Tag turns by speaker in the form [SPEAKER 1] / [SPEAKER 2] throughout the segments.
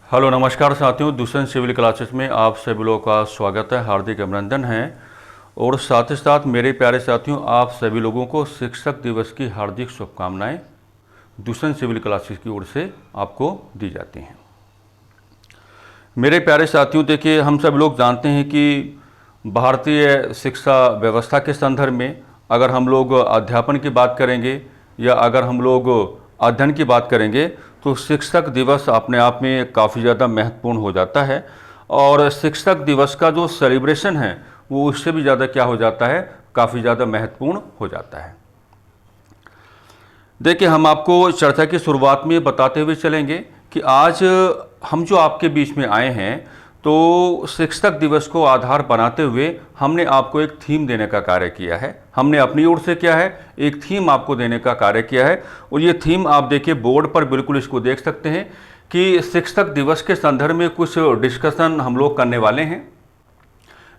[SPEAKER 1] Hello नमस्कार साथियों, Dushyant civil classes में आप सभी लोगों का स्वागत है, हार्दिक अभिनंदन है। और साथ ही साथ मेरे प्यारे साथियों, आप सभी लोगों को शिक्षक दिवस की हार्दिक शुभकामनाएं दुष्यंत सिविल क्लासेस की ओर से आपको दी जाती हैं। मेरे प्यारे साथियों, देखिए, हम सब लोग जानते हैं कि भारतीय शिक्षा व्यवस्था के संदर्भ में अगर हम लोग अध्यापन की बात करेंगे या अगर हम लोग अध्ययन की बात करेंगे तो शिक्षक दिवस अपने आप में काफ़ी ज़्यादा महत्वपूर्ण हो जाता है। और शिक्षक दिवस का जो सेलिब्रेशन है वो उससे भी ज़्यादा क्या हो जाता है, काफ़ी ज़्यादा महत्वपूर्ण हो जाता है। देखिए, हम आपको चर्चा की शुरुआत में बताते हुए चलेंगे कि आज हम जो आपके बीच में आए हैं तो शिक्षक दिवस को आधार बनाते हुए हमने आपको एक थीम देने का कार्य किया है। हमने अपनी ओर से क्या है, एक थीम आपको देने का कार्य किया है। और ये थीम आप देखिए बोर्ड पर बिल्कुल इसको देख सकते हैं कि शिक्षक दिवस के संदर्भ में कुछ डिस्कशन हम लोग करने वाले हैं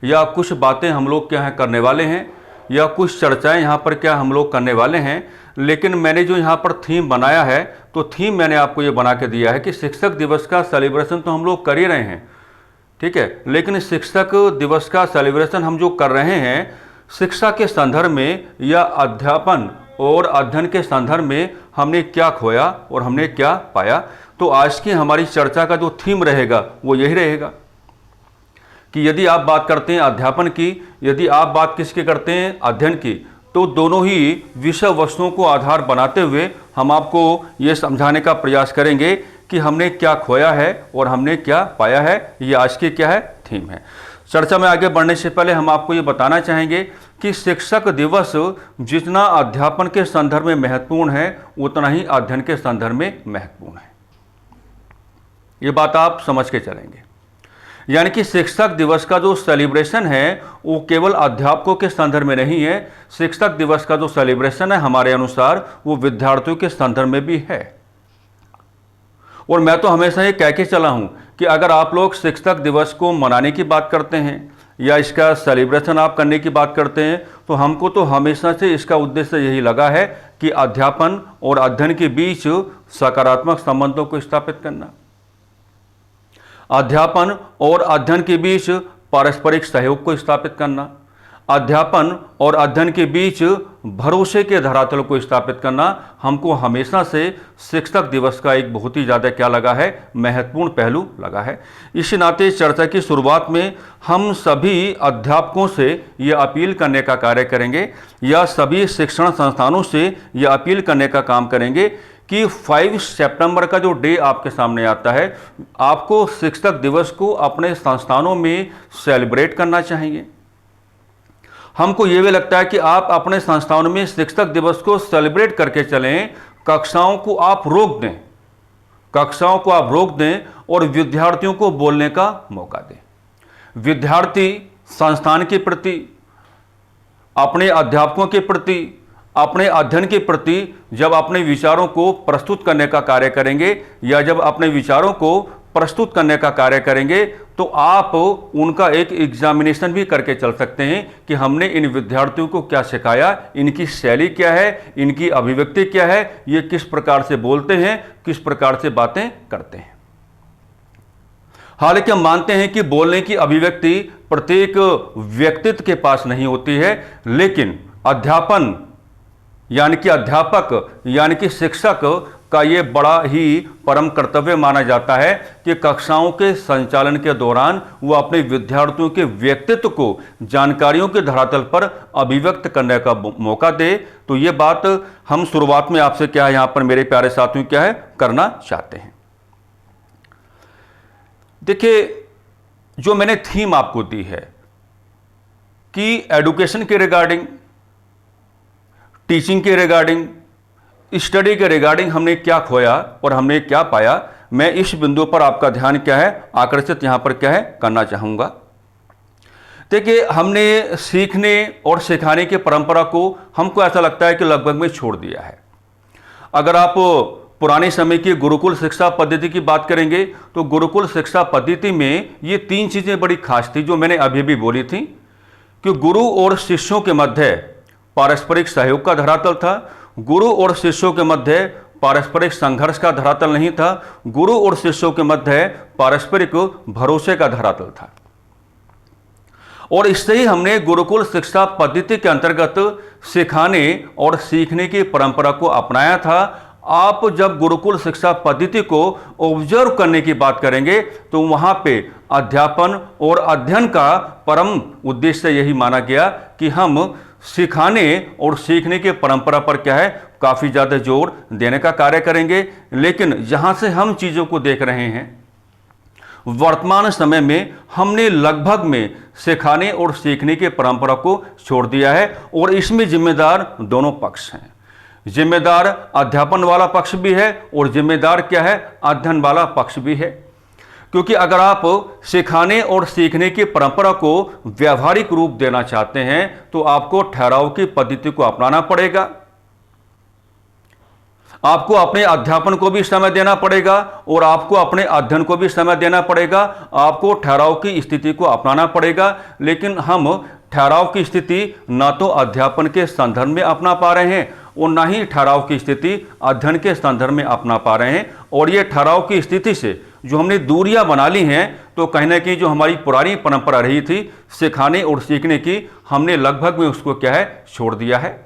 [SPEAKER 1] या कुछ बातें हम लोग क्या है करने वाले हैं या कुछ चर्चाएं यहाँ पर क्या हम लोग करने वाले हैं। लेकिन मैंने जो यहाँ पर थीम बनाया है तो थीम मैंने आपको ये बना के दिया है कि शिक्षक दिवस का सेलिब्रेशन तो हम लोग कर ही रहे हैं, ठीक है, लेकिन शिक्षक दिवस का सेलिब्रेशन हम जो कर रहे हैं शिक्षा के संदर्भ में या अध्यापन और अध्ययन के संदर्भ में हमने क्या खोया और हमने क्या पाया। तो आज की हमारी चर्चा का जो थीम रहेगा वो यही रहेगा कि यदि आप बात करते हैं अध्यापन की, यदि आप बात किसकी करते हैं, अध्ययन की, तो दोनों ही विषय वस्तुओं को आधार बनाते हुए हम आपको ये समझाने का प्रयास करेंगे कि हमने क्या खोया है और हमने क्या पाया है। ये आज की क्या है, थीम है। चर्चा में आगे बढ़ने से पहले हम आपको ये बताना चाहेंगे कि शिक्षक दिवस जितना अध्यापन के संदर्भ में महत्वपूर्ण है उतना ही अध्ययन के संदर्भ में महत्वपूर्ण है। ये बात आप समझ के चलेंगे। यानी कि शिक्षक दिवस का जो सेलिब्रेशन है वो केवल अध्यापकों के संदर्भ में नहीं है, शिक्षक दिवस का जो सेलिब्रेशन है हमारे अनुसार वो विद्यार्थियों के संदर्भ में भी है। और मैं तो हमेशा ये कह के चला हूं कि अगर आप लोग शिक्षक दिवस को मनाने की बात करते हैं या इसका सेलिब्रेशन आप करने की बात करते हैं तो हमको तो हमेशा से इसका उद्देश्य यही लगा है कि अध्यापन और अध्ययन के बीच सकारात्मक संबंधों को स्थापित करना, अध्यापन और अध्ययन के बीच पारस्परिक सहयोग को स्थापित करना, अध्यापन और अध्ययन के बीच भरोसे के धरातल को स्थापित करना हमको हमेशा से शिक्षक दिवस का एक बहुत ही ज़्यादा क्या लगा है, महत्वपूर्ण पहलू लगा है। इस नाते चर्चा की शुरुआत में हम सभी अध्यापकों से ये अपील करने का कार्य करेंगे या सभी शिक्षण संस्थानों से ये अपील करने का काम करेंगे कि 5 सितंबर का जो डे आपके सामने आता है, आपको शिक्षक दिवस को अपने संस्थानों में सेलिब्रेट करना चाहिए। हमको ये भी लगता है कि आप अपने संस्थानों में शिक्षक दिवस को सेलिब्रेट करके चलें, कक्षाओं को आप रोक दें, कक्षाओं को आप रोक दें और विद्यार्थियों को बोलने का मौका दें। विद्यार्थी संस्थान के प्रति, अपने अध्यापकों के प्रति, अपने अध्ययन के प्रति जब अपने विचारों को प्रस्तुत करने का कार्य करेंगे या जब अपने विचारों को प्रस्तुत करने का कार्य करेंगे तो आप उनका एक एग्जामिनेशन भी करके चल सकते हैं कि हमने इन विद्यार्थियों को क्या सिखाया, इनकी शैली क्या है, इनकी अभिव्यक्ति क्या है, ये किस प्रकार से बोलते हैं, किस प्रकार से बातें करते हैं। हालांकि हम मानते हैं कि बोलने की अभिव्यक्ति प्रत्येक व्यक्तित्व के पास नहीं होती है, लेकिन अध्यापन यानी कि अध्यापक यानी कि शिक्षक का ये बड़ा ही परम कर्तव्य माना जाता है कि कक्षाओं के संचालन के दौरान वो अपने विद्यार्थियों के व्यक्तित्व को जानकारियों के धरातल पर अभिव्यक्त करने का मौका दे। तो ये बात हम शुरुआत में आपसे क्या है यहाँ पर मेरे प्यारे साथियों क्या है करना चाहते हैं। देखिए, जो मैंने थीम आपको दी है कि एडुकेशन के रिगार्डिंग, टीचिंग के रिगार्डिंग, स्टडी के रिगार्डिंग हमने क्या खोया और हमने क्या पाया, मैं इस बिंदु पर आपका ध्यान क्या है आकर्षित यहां पर क्या है करना चाहूंगा। देखिए, हमने सीखने और सिखाने की परंपरा को हमको ऐसा लगता है कि लगभग में छोड़ दिया है। अगर आप पुराने समय की गुरुकुल शिक्षा पद्धति की बात करेंगे तो गुरुकुल शिक्षा पद्धति में ये 3 चीजें बड़ी खास थी जो मैंने अभी भी बोली थी कि गुरु और शिष्यों के मध्य पारस्परिक सहयोग का धरातल था, गुरु और शिष्यों के मध्य पारस्परिक संघर्ष का धरातल नहीं था, गुरु और शिष्यों के मध्य पारस्परिक भरोसे का धरातल था। और इससे ही हमने गुरुकुल शिक्षा पद्धति के अंतर्गत सिखाने और सीखने की परंपरा को अपनाया था। आप जब गुरुकुल शिक्षा पद्धति को ऑब्जर्व करने की बात करेंगे तो वहां पे अध्यापन और अध्ययन का परम उद्देश्य यही माना गया कि हम सिखाने और सीखने की परंपरा पर क्या है, काफी ज्यादा जोर देने का कार्य करेंगे। लेकिन जहां से हम चीजों को देख रहे हैं, वर्तमान समय में हमने लगभग में सिखाने और सीखने की परंपरा को छोड़ दिया है और इसमें जिम्मेदार दोनों पक्ष हैं। जिम्मेदार अध्यापन वाला पक्ष भी है और जिम्मेदार क्या है, अध्ययन वाला पक्ष भी है। क्योंकि अगर आप सिखाने और सीखने की परंपरा को व्यावहारिक रूप देना चाहते हैं तो आपको ठहराव की पद्धति को अपनाना पड़ेगा, आपको अपने अध्यापन को भी समय देना पड़ेगा और आपको अपने अध्ययन को भी समय देना पड़ेगा, आपको ठहराव की स्थिति को अपनाना पड़ेगा। लेकिन हम ठहराव की स्थिति ना तो अध्यापन के संदर्भ में अपना पा रहे हैं और ना ही ठहराव की स्थिति अध्ययन के संदर्भ में अपना पा रहे हैं। और ये ठहराव की स्थिति से जो हमने दूरियां बना ली हैं, तो कहीं ना कहीं जो हमारी पुरानी परंपरा रही थी सिखाने और सीखने की, हमने लगभग में उसको क्या है, छोड़ दिया है।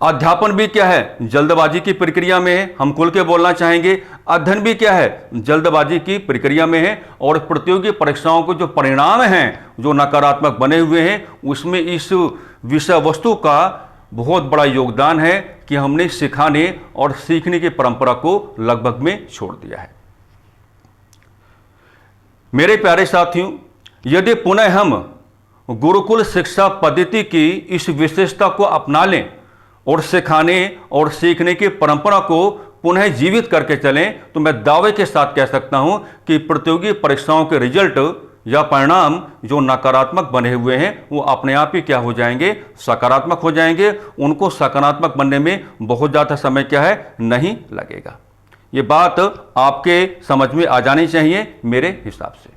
[SPEAKER 1] अध्यापन भी क्या है, जल्दबाजी की प्रक्रिया में है, हम खुल के बोलना चाहेंगे। अध्ययन भी क्या है, जल्दबाजी की प्रक्रिया में है। और प्रतियोगी परीक्षाओं के जो परिणाम हैं जो नकारात्मक बने हुए हैं, उसमें इस विषय वस्तु का बहुत बड़ा योगदान है कि हमने सिखाने और सीखने की परंपरा को लगभग में छोड़ दिया है। मेरे प्यारे साथियों, यदि पुनः हम गुरुकुल शिक्षा पद्धति की इस विशेषता को अपना लें और सिखाने और सीखने की परंपरा को पुनः जीवित करके चलें, तो मैं दावे के साथ कह सकता हूं कि प्रतियोगी परीक्षाओं के रिजल्ट या परिणाम जो नकारात्मक बने हुए हैं वो अपने आप ही क्या हो जाएंगे, सकारात्मक हो जाएंगे। उनको सकारात्मक बनने में बहुत ज़्यादा समय क्या है, नहीं लगेगा। ये बात आपके समझ में आ जानी चाहिए मेरे हिसाब से।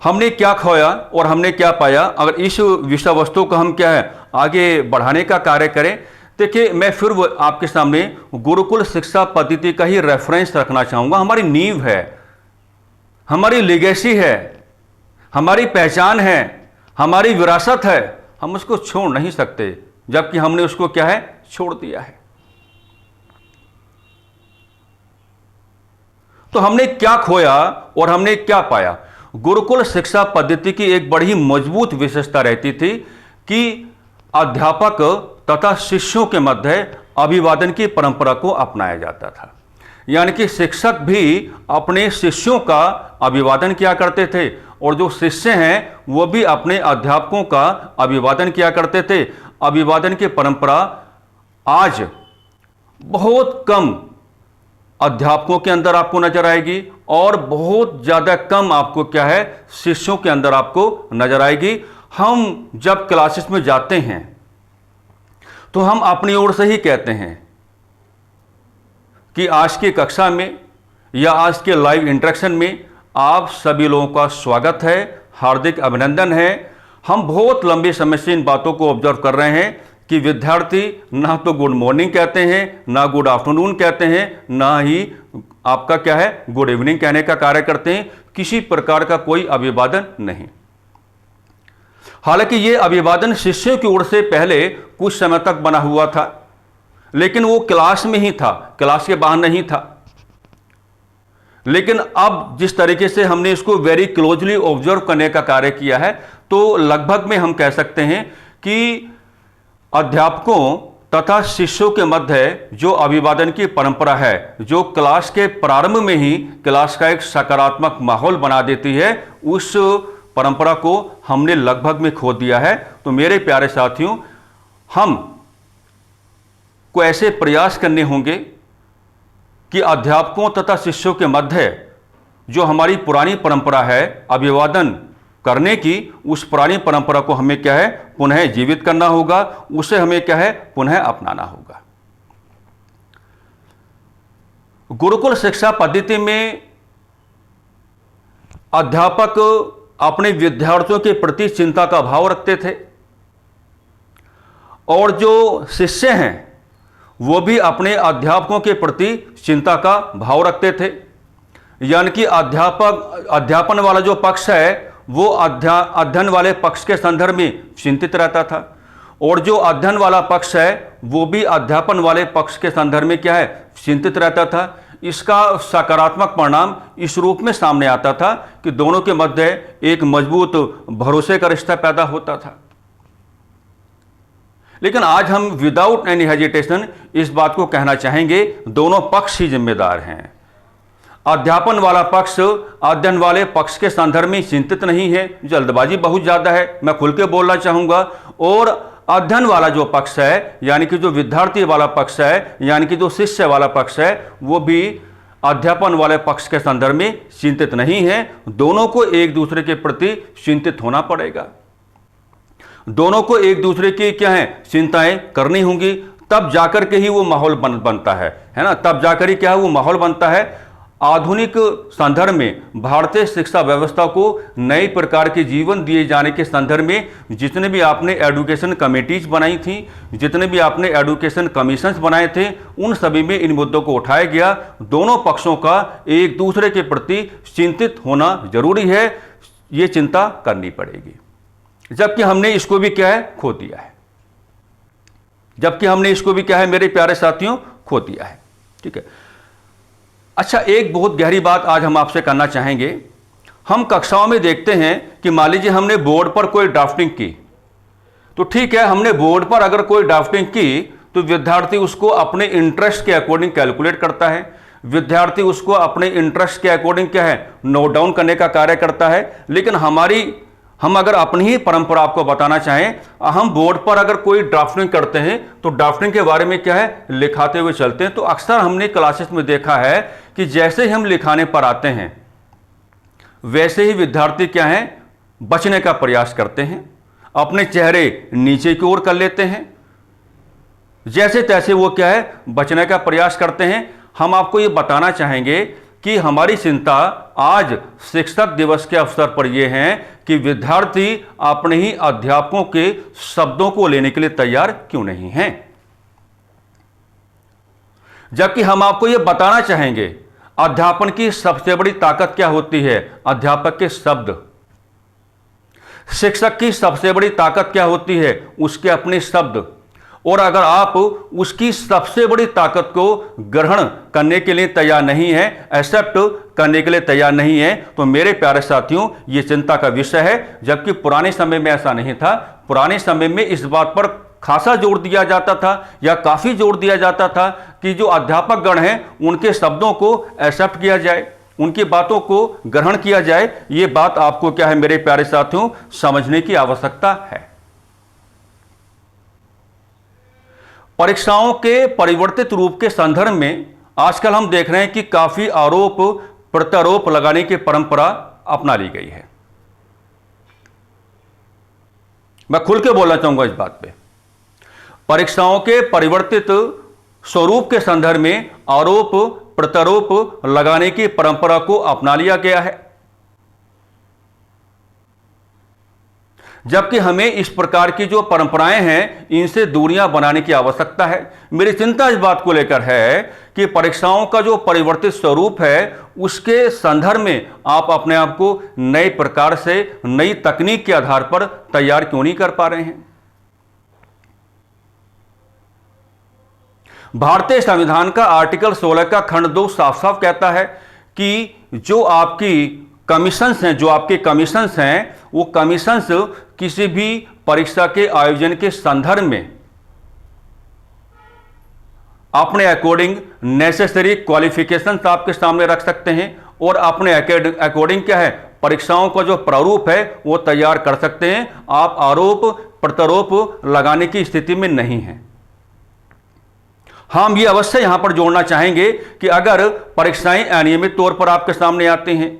[SPEAKER 1] हमने क्या खोया और हमने क्या पाया, अगर इस विषय वस्तु को हम क्या है आगे बढ़ाने का कार्य करें। देखिए, मैं फिर आपके सामने गुरुकुल शिक्षा पद्धति का ही रेफरेंस रखना चाहूँगा। हमारी नींव है, हमारी लिगेसी है, हमारी पहचान है, हमारी विरासत है। हम उसको छोड़ नहीं सकते, जबकि हमने उसको क्या है, छोड़ दिया है। तो हमने क्या खोया और हमने क्या पाया। गुरुकुल शिक्षा पद्धति की एक बड़ी मजबूत विशेषता रहती थी कि अध्यापक तथा शिष्यों के मध्य अभिवादन की परंपरा को अपनाया जाता था। यानी कि शिक्षक भी अपने शिष्यों का अभिवादन किया करते थे और जो शिष्य हैं वो भी अपने अध्यापकों का अभिवादन किया करते थे। अभिवादन की परंपरा आज बहुत कम अध्यापकों के अंदर आपको नजर आएगी और बहुत ज़्यादा कम आपको क्या है, शिष्यों के अंदर आपको नजर आएगी। हम जब क्लासेस में जाते हैं तो हम अपनी ओर से ही कहते हैं कि आज की कक्षा में या आज के लाइव इंटरेक्शन में आप सभी लोगों का स्वागत है, हार्दिक अभिनंदन है। हम बहुत लंबे समय से इन बातों को ऑब्जर्व कर रहे हैं कि विद्यार्थी ना तो गुड मॉर्निंग कहते हैं, ना गुड आफ्टरनून कहते हैं, ना ही आपका क्या है, गुड इवनिंग कहने का कार्य करते हैं। किसी प्रकार का कोई अभिवादन नहीं। हालांकि ये अभिवादन शिष्यों की ओर से पहले कुछ समय तक बना हुआ था, लेकिन वो क्लास में ही था, क्लास के बाहर नहीं था। लेकिन अब जिस तरीके से हमने इसको वेरी क्लोजली ऑब्जर्व करने का कार्य किया है, तो लगभग में हम कह सकते हैं कि अध्यापकों तथा शिष्यों के मध्य जो अभिवादन की परंपरा है, जो क्लास के प्रारंभ में ही क्लास का एक सकारात्मक माहौल बना देती है, उस परंपरा को हमने लगभग में खो दिया है। तो मेरे प्यारे साथियों, हम को ऐसे प्रयास करने होंगे कि अध्यापकों तथा शिष्यों के मध्य जो हमारी पुरानी परंपरा है अभिवादन करने की, उस पुरानी परंपरा को हमें क्या है, पुनः जीवित करना होगा, उसे हमें क्या है, पुनः अपनाना होगा। गुरुकुल शिक्षा पद्धति में अध्यापक अपने विद्यार्थियों के प्रति चिंता का भाव रखते थे और जो शिष्य हैं वो भी अपने अध्यापकों के प्रति चिंता का भाव रखते थे। यानी कि अध्यापन वाला जो पक्ष है वो अध्ययन वाले पक्ष के संदर्भ में चिंतित रहता था, और जो अध्ययन वाला पक्ष है वो भी अध्यापन वाले पक्ष के संदर्भ में क्या है, चिंतित रहता था। इसका सकारात्मक परिणाम इस रूप में सामने आता था कि दोनों के मध्य एक मजबूत भरोसे का रिश्ता पैदा होता था। लेकिन आज हम विदाउट एनी हेजिटेशन इस बात को कहना चाहेंगे, दोनों पक्ष ही जिम्मेदार हैं। अध्यापन वाला पक्ष अध्ययन वाले पक्ष के संदर्भ में चिंतित नहीं है, जल्दबाजी बहुत ज्यादा है, मैं खुल के बोलना चाहूंगा। और अध्ययन वाला जो पक्ष है, यानी कि जो विद्यार्थी वाला पक्ष है, यानी कि जो शिष्य वाला पक्ष है, वो भी अध्यापन वाले पक्ष के संदर्भ में चिंतित नहीं है। दोनों को एक दूसरे के प्रति चिंतित होना पड़ेगा, दोनों को एक दूसरे की क्या है, चिंताएं करनी होंगी, तब जाकर के ही वो माहौल बनता है ना, तब जाकर ही क्या है, वो माहौल बनता है। आधुनिक संदर्भ में भारतीय शिक्षा व्यवस्था को नई प्रकार के जीवन दिए जाने के संदर्भ में जितने भी आपने एजुकेशन कमेटीज बनाई थी, जितने भी आपने एजुकेशन कमीशंस बनाए थे, उन सभी में इन मुद्दों को उठाया गया। दोनों पक्षों का एक दूसरे के प्रति चिंतित होना जरूरी है, ये चिंता करनी पड़ेगी। जबकि हमने इसको भी क्या है, खो दिया है, जबकि हमने इसको भी क्या है मेरे प्यारे साथियों, खो दिया है। ठीक है। अच्छा, एक बहुत गहरी बात आज हम आपसे करना चाहेंगे। हम कक्षाओं में देखते हैं कि मान लीजिए हमने बोर्ड पर कोई ड्राफ्टिंग की, तो ठीक है, हमने बोर्ड पर अगर कोई ड्राफ्टिंग की तो विद्यार्थी उसको अपने इंटरेस्ट के अकॉर्डिंग कैलकुलेट करता है, विद्यार्थी उसको अपने इंटरेस्ट के अकॉर्डिंग क्या है, नोट डाउन करने का कार्य करता है। लेकिन हम अगर अपनी ही परंपरा आपको बताना चाहें, हम बोर्ड पर अगर कोई ड्राफ्टिंग करते हैं तो ड्राफ्टिंग के बारे में क्या है, लिखाते हुए चलते हैं। तो अक्सर हमने क्लासेस में देखा है कि जैसे ही हम लिखाने पर आते हैं वैसे ही विद्यार्थी क्या है, बचने का प्रयास करते हैं, अपने चेहरे नीचे की ओर कर लेते हैं, जैसे तैसे वो क्या है, बचने का प्रयास करते हैं। हम आपको ये बताना चाहेंगे कि हमारी चिंता आज शिक्षक दिवस के अवसर पर यह है कि विद्यार्थी अपने ही अध्यापकों के शब्दों को लेने के लिए तैयार क्यों नहीं हैं। जबकि हम आपको यह बताना चाहेंगे, अध्यापन की सबसे बड़ी ताकत क्या होती है, अध्यापक के शब्द। शिक्षक की सबसे बड़ी ताकत क्या होती है, उसके अपने शब्द। और अगर आप उसकी सबसे बड़ी ताकत को ग्रहण करने के लिए तैयार नहीं है, एक्सेप्ट करने के लिए तैयार नहीं है, तो मेरे प्यारे साथियों ये चिंता का विषय है। जबकि पुराने समय में ऐसा नहीं था। पुराने समय में इस बात पर खासा जोर दिया जाता था, या काफी जोर दिया जाता था कि जो अध्यापक गण हैं उनके शब्दों को एक्सेप्ट किया जाए, उनकी बातों को ग्रहण किया जाए। ये बात आपको क्या है मेरे प्यारे साथियों, समझने की आवश्यकता है। परीक्षाओं के परिवर्तित रूप के संदर्भ में आजकल हम देख रहे हैं कि काफी आरोप प्रत्यारोप लगाने की परंपरा अपना ली गई है। मैं खुल के बोलना चाहूंगा इस बात पे। परीक्षाओं के परिवर्तित स्वरूप के संदर्भ में आरोप प्रत्यारोप लगाने की परंपरा को अपना लिया गया है, जबकि हमें इस प्रकार की जो परंपराएं हैं इनसे दूरियां बनाने की आवश्यकता है। मेरी चिंता इस बात को लेकर है कि परीक्षाओं का जो परिवर्तित स्वरूप है उसके संदर्भ में आप अपने आप को नए प्रकार से, नई तकनीक के आधार पर तैयार क्यों नहीं कर पा रहे हैं। भारतीय संविधान का आर्टिकल 16 का खंड 2 साफ साफ कहता है कि जो आपकी कमीशंस हैं, जो आपके कमीशंस हैं, वो कमीशंस किसी भी परीक्षा के आयोजन के संदर्भ में अपने अकॉर्डिंग नेसेसरी क्वालिफिकेशंस आपके सामने रख सकते हैं और अपने अकॉर्डिंग क्या है, परीक्षाओं का जो प्रारूप है वो तैयार कर सकते हैं। आप आरोप प्रत्यारोप लगाने की स्थिति में नहीं हैं। हम ये अवश्य यहां पर जोड़ना चाहेंगे कि अगर परीक्षाएं अनियमित तौर पर आपके सामने आती हैं,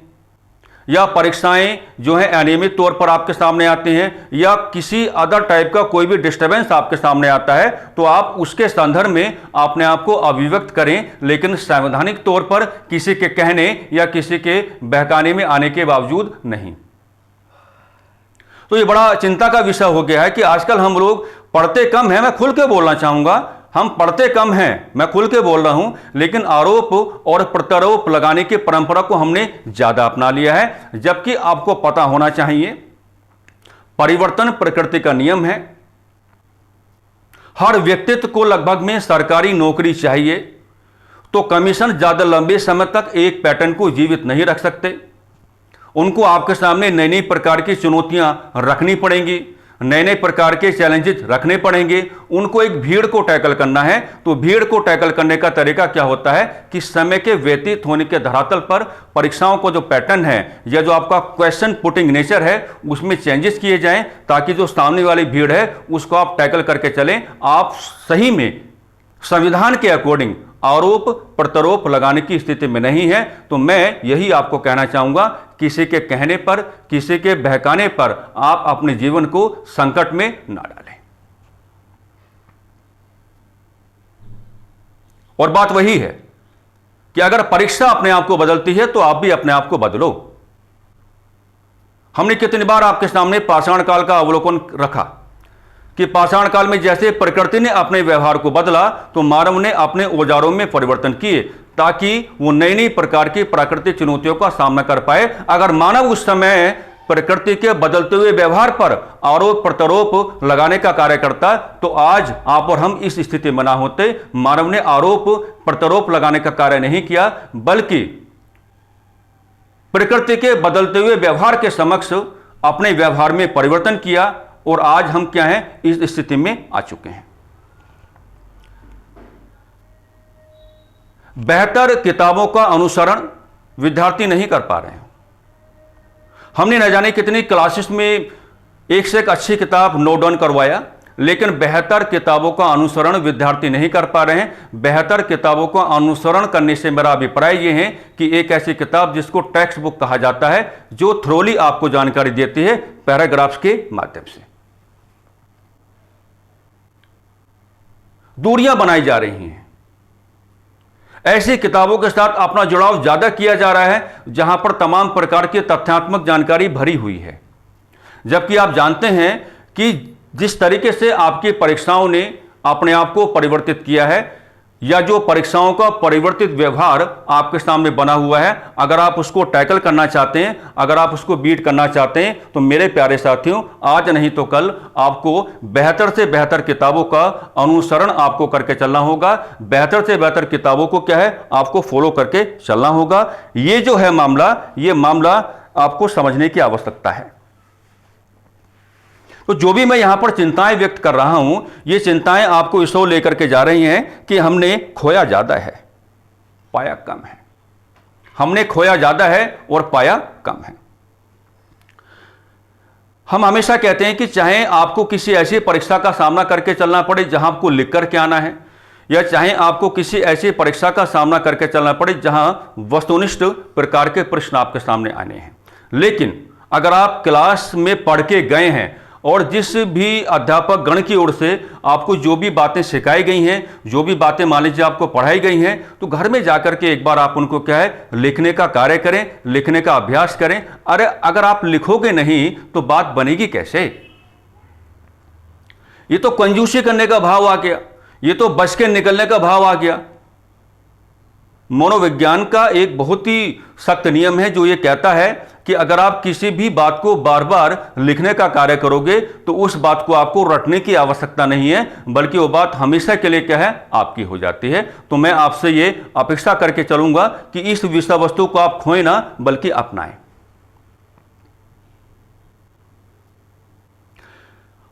[SPEAKER 1] या परीक्षाएं जो है अनियमित तौर पर आपके सामने आती हैं, या किसी अदर टाइप का कोई भी डिस्टर्बेंस आपके सामने आता है, तो आप उसके संदर्भ में अपने आप को अभिव्यक्त करें, लेकिन संवैधानिक तौर पर किसी के कहने या किसी के बहकाने में आने के बावजूद नहीं। तो ये बड़ा चिंता का विषय हो गया है कि आजकल हम लोग पढ़ते कम हैं। मैं खुल के बोलना चाहूंगा, हम पढ़ते कम हैं, मैं खुल के बोल रहा हूं, लेकिन आरोप और प्रत्यारोप लगाने की परंपरा को हमने ज्यादा अपना लिया है। जबकि आपको पता होना चाहिए, परिवर्तन प्रकृति का नियम है। हर व्यक्तित्व को लगभग में सरकारी नौकरी चाहिए, तो कमीशन ज्यादा लंबे समय तक एक पैटर्न को जीवित नहीं रख सकते। उनको आपके सामने नई नई प्रकार की चुनौतियां रखनी पड़ेंगी, नए नए प्रकार के चैलेंजेस रखने पड़ेंगे। उनको एक भीड़ को टैकल करना है, तो भीड़ को टैकल करने का तरीका क्या होता है कि समय के व्यतीत होने के धरातल पर परीक्षाओं को जो पैटर्न है या जो आपका क्वेश्चन पुटिंग नेचर है उसमें चेंजेस किए जाएं, ताकि जो सामने वाली भीड़ है उसको आप टैकल करके चलें। आप सही में संविधान के अकॉर्डिंग आरोप प्रत्यारोप लगाने की स्थिति में नहीं है। तो मैं यही आपको कहना चाहूंगा, किसी के कहने पर, किसी के बहकाने पर आप अपने जीवन को संकट में ना डालें। और बात वही है कि अगर परीक्षा अपने आप को बदलती है तो आप भी अपने आप को बदलो। हमने कितनी बार आपके सामने पाषाण काल का अवलोकन रखा कि पाषाण काल में जैसे प्रकृति ने अपने व्यवहार को बदला, तो मानव ने अपने औजारों में परिवर्तन किए ताकि वो नई नई प्रकार की प्राकृतिक चुनौतियों का सामना कर पाए। अगर मानव उस समय प्रकृति के बदलते हुए व्यवहार पर आरोप प्रत्यारोप लगाने का कार्य करता, तो आज आप और हम इस स्थिति में ना होते। मानव ने आरोप प्रत्यारोप लगाने का कार्य नहीं किया, बल्कि प्रकृति के बदलते हुए व्यवहार के समक्ष अपने व्यवहार में परिवर्तन किया, और आज हम क्या हैं, इस स्थिति में आ चुके हैं। बेहतर किताबों का अनुसरण विद्यार्थी नहीं कर पा रहे हैं। हमने न जाने कितनी क्लासेस में एक से एक अच्छी किताब नोट डाउन करवाया, लेकिन बेहतर किताबों का अनुसरण विद्यार्थी नहीं कर पा रहे हैं। बेहतर किताबों का अनुसरण करने से मेरा अभिप्राय यह है कि एक ऐसी किताब जिसको टेक्स्ट बुक कहा जाता है, जो थ्रोली आपको जानकारी देती है पैराग्राफ्स के माध्यम से। दूरियां बनाई जा रही हैं। ऐसी किताबों के साथ अपना जुड़ाव ज्यादा किया जा रहा है जहां पर तमाम प्रकार की तथ्यात्मक जानकारी भरी हुई है। जबकि आप जानते हैं कि जिस तरीके से आपकी परीक्षाओं ने अपने आप को परिवर्तित किया है, या जो परीक्षाओं का परिवर्तित व्यवहार आपके सामने बना हुआ है, अगर आप उसको टैकल करना चाहते हैं, अगर आप उसको बीट करना चाहते हैं, तो मेरे प्यारे साथियों, आज नहीं तो कल आपको बेहतर से बेहतर किताबों का अनुसरण आपको करके चलना होगा। बेहतर से बेहतर किताबों को क्या है, आपको फॉलो करके चलना होगा। ये जो है मामला, ये मामला आपको समझने की आवश्यकता है। तो जो भी मैं यहां पर चिंताएं व्यक्त कर रहा हूं, ये चिंताएं आपको इस ओर लेकर के जा रही हैं कि हमने खोया ज्यादा है, पाया कम है। हमने खोया ज्यादा है और पाया कम है। हम हमेशा कहते हैं कि चाहे आपको किसी ऐसी परीक्षा का सामना करके चलना पड़े जहां आपको लिख करके आना है, या चाहे आपको किसी ऐसी परीक्षा का सामना करके चलना पड़े जहां वस्तुनिष्ठ प्रकार के प्रश्न आपके सामने आने हैं, लेकिन अगर आप क्लास में पढ़ के गए हैं और जिस भी अध्यापक गण की ओर से आपको जो भी बातें सिखाई गई हैं, जो भी बातें मान लीजिए आपको पढ़ाई गई हैं, तो घर में जाकर के एक बार आप उनको क्या है, लिखने का कार्य करें, लिखने का अभ्यास करें। अरे अगर आप लिखोगे नहीं तो बात बनेगी कैसे? ये तो कंजूसी करने का भाव आ गया, ये तो बच के निकलने का भाव आ गया। मनोविज्ञान का एक बहुत ही सख्त नियम है जो ये कहता है कि अगर आप किसी भी बात को बार बार लिखने का कार्य करोगे तो उस बात को आपको रटने की आवश्यकता नहीं है, बल्कि वो बात हमेशा के लिए क्या है, आपकी हो जाती है। तो मैं आपसे ये अपेक्षा करके चलूंगा कि इस विषय वस्तु को आप खोएं ना, बल्कि अपनाएं।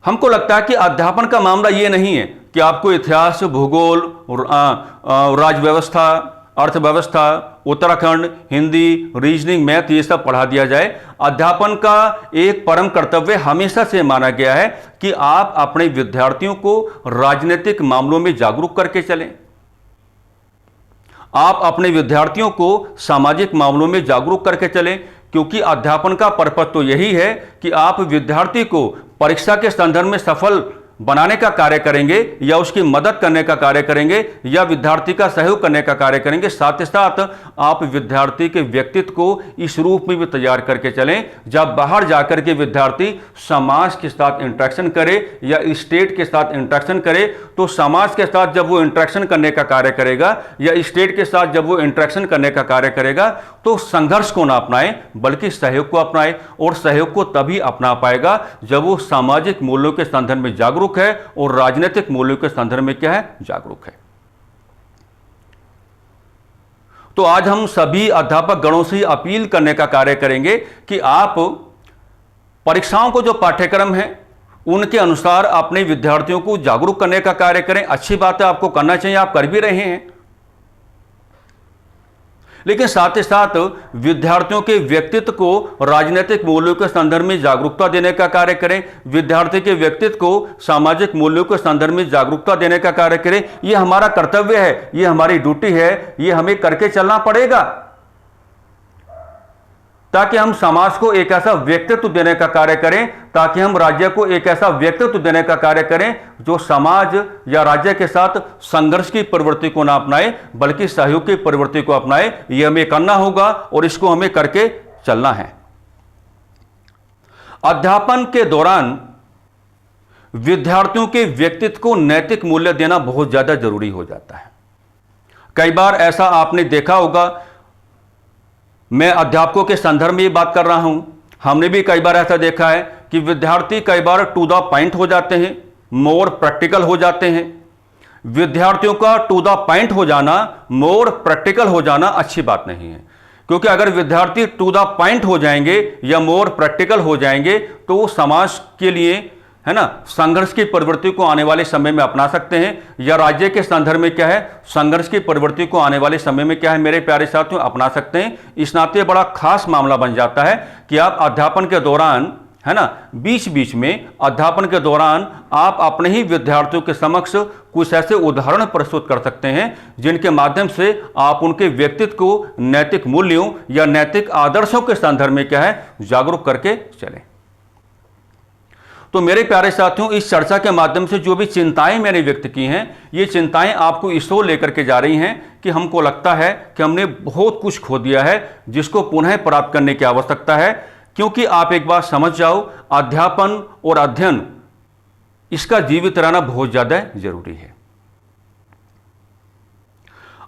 [SPEAKER 1] हमको लगता है कि अध्यापन का मामला ये नहीं है कि आपको इतिहास, भूगोल, राजव्यवस्था, अर्थव्यवस्था, उत्तराखंड, हिंदी, रीजनिंग, मैथ ये सब पढ़ा दिया जाए। अध्यापन का एक परम कर्तव्य हमेशा से माना गया है कि आप अपने विद्यार्थियों को राजनीतिक मामलों में जागरूक करके चलें, आप अपने विद्यार्थियों को सामाजिक मामलों में जागरूक करके चलें, क्योंकि अध्यापन का पर्पज तो यही है कि आप विद्यार्थी को परीक्षा के संदर्भ में सफल बनाने का कार्य करेंगे या उसकी मदद करने का कार्य करेंगे या विद्यार्थी का सहयोग करने का कार्य करेंगे। साथ ही साथ आप विद्यार्थी के व्यक्तित्व को इस रूप में भी तैयार करके चलें जब बाहर जाकर के विद्यार्थी समाज के साथ इंटरेक्शन करे या स्टेट के साथ इंटरेक्शन करे, तो समाज के साथ जब वो इंटरेक्शन करने का कार्य करेगा या स्टेट के साथ जब वो इंटरेक्शन करने का कार्य करेगा तो संघर्ष को ना अपनाए बल्कि सहयोग को अपनाए, और सहयोग को तभी अपना पाएगा जब वो सामाजिक मूल्यों के संदर्भ में जागरूक है और राजनीतिक मूल्यों के संदर्भ में क्या है, जागरूक है। तो आज हम सभी अध्यापक गणों से अपील करने का कार्य करेंगे कि आप परीक्षाओं को जो पाठ्यक्रम है उनके अनुसार अपने विद्यार्थियों को जागरूक करने का कार्य करें। अच्छी बात है, आपको करना चाहिए, आप कर भी रहे हैं, लेकिन साथ ही साथ विद्यार्थियों के व्यक्तित्व को राजनीतिक मूल्यों के संदर्भ में जागरूकता देने का कार्य करें, विद्यार्थी के व्यक्तित्व को सामाजिक मूल्यों के संदर्भ में जागरूकता देने का कार्य करें। यह हमारा कर्तव्य है, यह हमारी ड्यूटी है, यह हमें करके चलना पड़ेगा ताकि हम समाज को एक ऐसा व्यक्तित्व देने का कार्य करें, ताकि हम राज्य को एक ऐसा व्यक्तित्व देने का कार्य करें जो समाज या राज्य के साथ संघर्ष की प्रवृत्ति को ना अपनाए बल्कि सहयोग की प्रवृत्ति को अपनाए। यह हमें करना होगा और इसको हमें करके चलना है। अध्यापन के दौरान विद्यार्थियों के व्यक्तित्व को नैतिक मूल्य देना बहुत ज्यादा जरूरी हो जाता है। कई बार ऐसा आपने देखा होगा, मैं अध्यापकों के संदर्भ में ये बात कर रहा हूं, हमने भी कई बार ऐसा देखा है कि विद्यार्थी कई बार टू द पॉइंट हो जाते हैं, मोर प्रैक्टिकल हो जाते हैं। विद्यार्थियों का टू द पॉइंट हो जाना, मोर प्रैक्टिकल हो जाना अच्छी बात नहीं है, क्योंकि अगर विद्यार्थी टू द पॉइंट हो जाएंगे या मोर प्रैक्टिकल हो जाएंगे तो वो समाज के लिए, है ना, संघर्ष की प्रवृत्ति को आने वाले समय में अपना सकते हैं, या राज्य के संदर्भ में क्या है, संघर्ष की प्रवृत्ति को आने वाले समय में क्या है मेरे प्यारे साथियों, अपना सकते हैं। इस नाते बड़ा खास मामला बन जाता है कि आप अध्यापन के दौरान, है ना, बीच बीच में अध्यापन के दौरान आप अपने ही विद्यार्थियों के समक्ष कुछ ऐसे उदाहरण प्रस्तुत कर सकते हैं जिनके माध्यम से आप उनके व्यक्तित्व को नैतिक मूल्यों या नैतिक आदर्शों के संदर्भ में क्या है, जागरूक करके चलें। तो मेरे प्यारे साथियों, इस चर्चा के माध्यम से जो भी चिंताएं मैंने व्यक्त की हैं, ये चिंताएं आपको इस ओर लेकर के जा रही हैं कि हमको लगता है कि हमने बहुत कुछ खो दिया है जिसको पुनः प्राप्त करने की आवश्यकता है। क्योंकि आप एक बात समझ जाओ, अध्यापन और अध्ययन इसका जीवित रहना बहुत ज्यादा जरूरी है।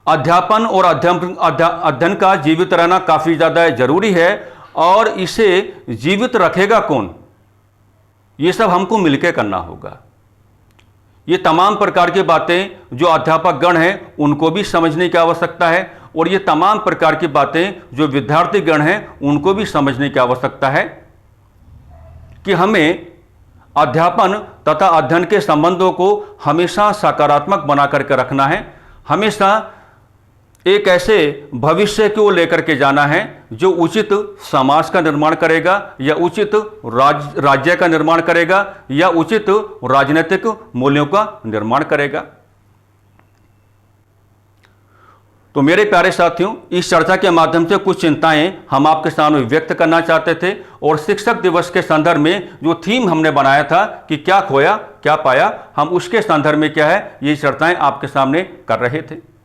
[SPEAKER 1] अध्यापन और अध्ययन का जीवित रहना काफी ज्यादा जरूरी है, और इसे जीवित रखेगा कौन, ये सब हमको मिलकर करना होगा। ये तमाम प्रकार की बातें जो अध्यापक गण हैं उनको भी समझने की आवश्यकता है, और ये तमाम प्रकार की बातें जो विद्यार्थी गण हैं उनको भी समझने की आवश्यकता है कि हमें अध्यापन तथा अध्ययन के संबंधों को हमेशा सकारात्मक बना करके रखना है, हमेशा एक ऐसे भविष्य को लेकर के जाना है जो उचित समाज का निर्माण करेगा या उचित राज्य का निर्माण करेगा या उचित राजनीतिक मूल्यों का निर्माण करेगा। तो मेरे प्यारे साथियों, इस चर्चा के माध्यम से कुछ चिंताएं हम आपके सामने व्यक्त करना चाहते थे, और शिक्षक दिवस के संदर्भ में जो थीम हमने बनाया था कि क्या खोया क्या पाया, हम उसके संदर्भ में क्या है ये चर्चाएं आपके सामने कर रहे थे।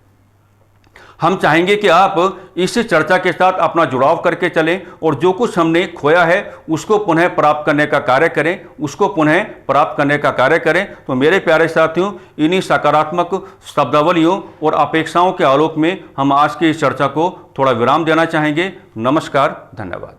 [SPEAKER 1] हम चाहेंगे कि आप इस चर्चा के साथ अपना जुड़ाव करके चलें और जो कुछ हमने खोया है उसको पुनः प्राप्त करने का कार्य करें, उसको पुनः प्राप्त करने का कार्य करें। तो मेरे प्यारे साथियों, इन्हीं सकारात्मक शब्दावलियों और अपेक्षाओं के आलोक में हम आज की इस चर्चा को थोड़ा विराम देना चाहेंगे। नमस्कार, धन्यवाद।